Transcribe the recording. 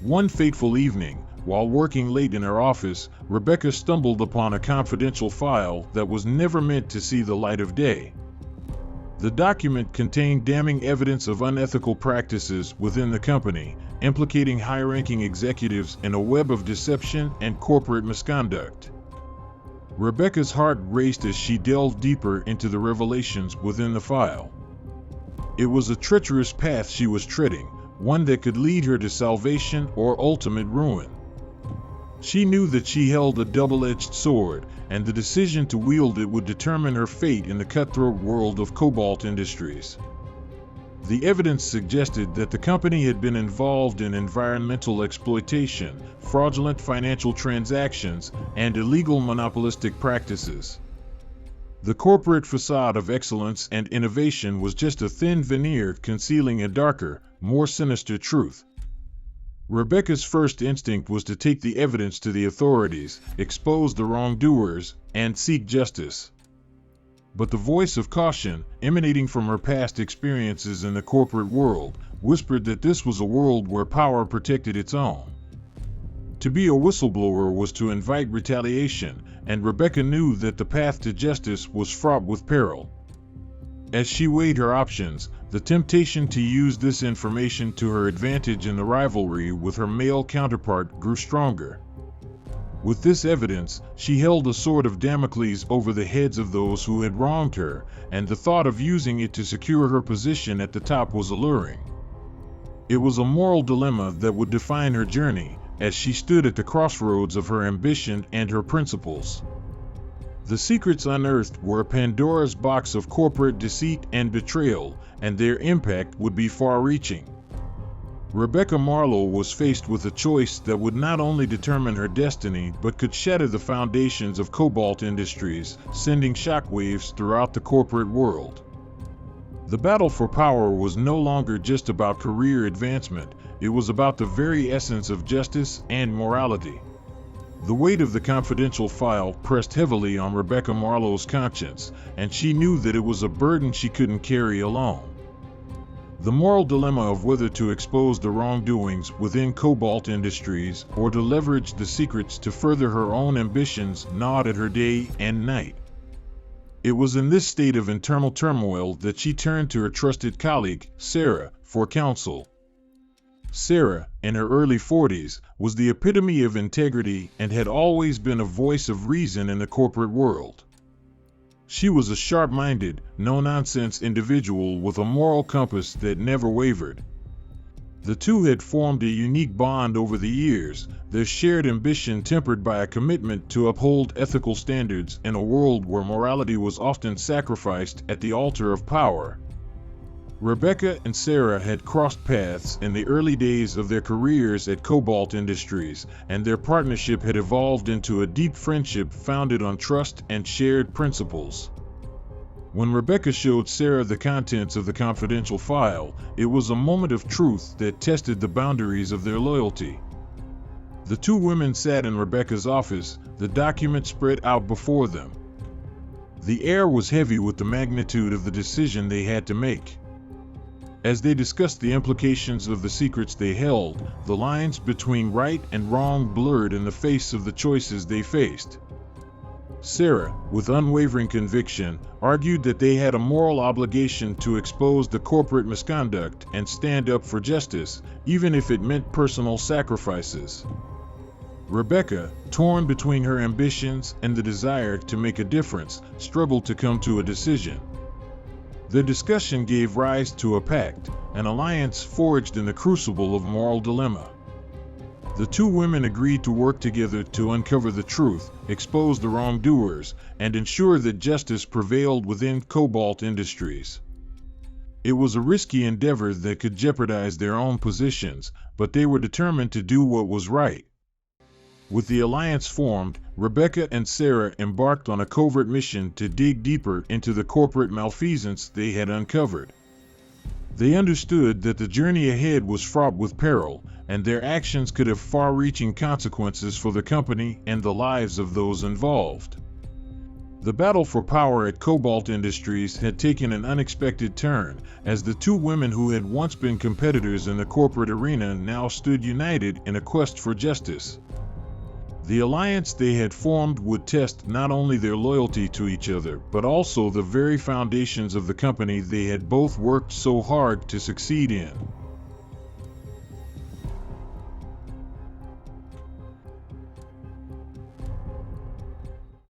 One fateful evening, while working late in her office, Rebecca stumbled upon a confidential file that was never meant to see the light of day. The document contained damning evidence of unethical practices within the company, implicating high-ranking executives in a web of deception and corporate misconduct. Rebecca's heart raced as she delved deeper into the revelations within the file. It was a treacherous path she was treading, one that could lead her to salvation or ultimate ruin. She knew that she held a double-edged sword, and the decision to wield it would determine her fate in the cutthroat world of Cobalt Industries. The evidence suggested that the company had been involved in environmental exploitation, fraudulent financial transactions, and illegal monopolistic practices. The corporate facade of excellence and innovation was just a thin veneer concealing a darker, more sinister truth. Rebecca's first instinct was to take the evidence to the authorities, expose the wrongdoers, and seek justice. But the voice of caution, emanating from her past experiences in the corporate world, whispered that this was a world where power protected its own. To be a whistleblower was to invite retaliation, and Rebecca knew that the path to justice was fraught with peril. As she weighed her options, the temptation to use this information to her advantage in the rivalry with her male counterpart grew stronger. With this evidence, she held a sword of Damocles over the heads of those who had wronged her, and the thought of using it to secure her position at the top was alluring. It was a moral dilemma that would define her journey, as she stood at the crossroads of her ambition and her principles. The secrets unearthed were Pandora's box of corporate deceit and betrayal, and their impact would be far-reaching. Rebecca Marlowe was faced with a choice that would not only determine her destiny but could shatter the foundations of Cobalt Industries, sending shockwaves throughout the corporate world. The battle for power was no longer just about career advancement, it was about the very essence of justice and morality. The weight of the confidential file pressed heavily on Rebecca Marlowe's conscience, and she knew that it was a burden she couldn't carry alone. The moral dilemma of whether to expose the wrongdoings within Cobalt Industries or to leverage the secrets to further her own ambitions gnawed at her day and night. It was in this state of internal turmoil that she turned to her trusted colleague, Sarah, for counsel. Sarah, in her early 40s, was the epitome of integrity and had always been a voice of reason in the corporate world. She was a sharp-minded, no-nonsense individual with a moral compass that never wavered. The two had formed a unique bond over the years, their shared ambition tempered by a commitment to uphold ethical standards in a world where morality was often sacrificed at the altar of power. Rebecca and Sarah had crossed paths in the early days of their careers at Cobalt Industries, and their partnership had evolved into a deep friendship founded on trust and shared principles. When Rebecca showed Sarah the contents of the confidential file, it was a moment of truth that tested the boundaries of their loyalty. The two women sat in Rebecca's office, the document spread out before them. The air was heavy with the magnitude of the decision they had to make. As they discussed the implications of the secrets they held, the lines between right and wrong blurred in the face of the choices they faced. Sarah, with unwavering conviction, argued that they had a moral obligation to expose the corporate misconduct and stand up for justice, even if it meant personal sacrifices. Rebecca, torn between her ambitions and the desire to make a difference, struggled to come to a decision. Their discussion gave rise to a pact, an alliance forged in the crucible of moral dilemma. The two women agreed to work together to uncover the truth, expose the wrongdoers, and ensure that justice prevailed within Cobalt Industries. It was a risky endeavor that could jeopardize their own positions, but they were determined to do what was right. With the alliance formed, Rebecca and Sarah embarked on a covert mission to dig deeper into the corporate malfeasance they had uncovered. They understood that the journey ahead was fraught with peril, and their actions could have far-reaching consequences for the company and the lives of those involved. The battle for power at Cobalt Industries had taken an unexpected turn, as the two women who had once been competitors in the corporate arena now stood united in a quest for justice. The alliance they had formed would test not only their loyalty to each other, but also the very foundations of the company they had both worked so hard to succeed in.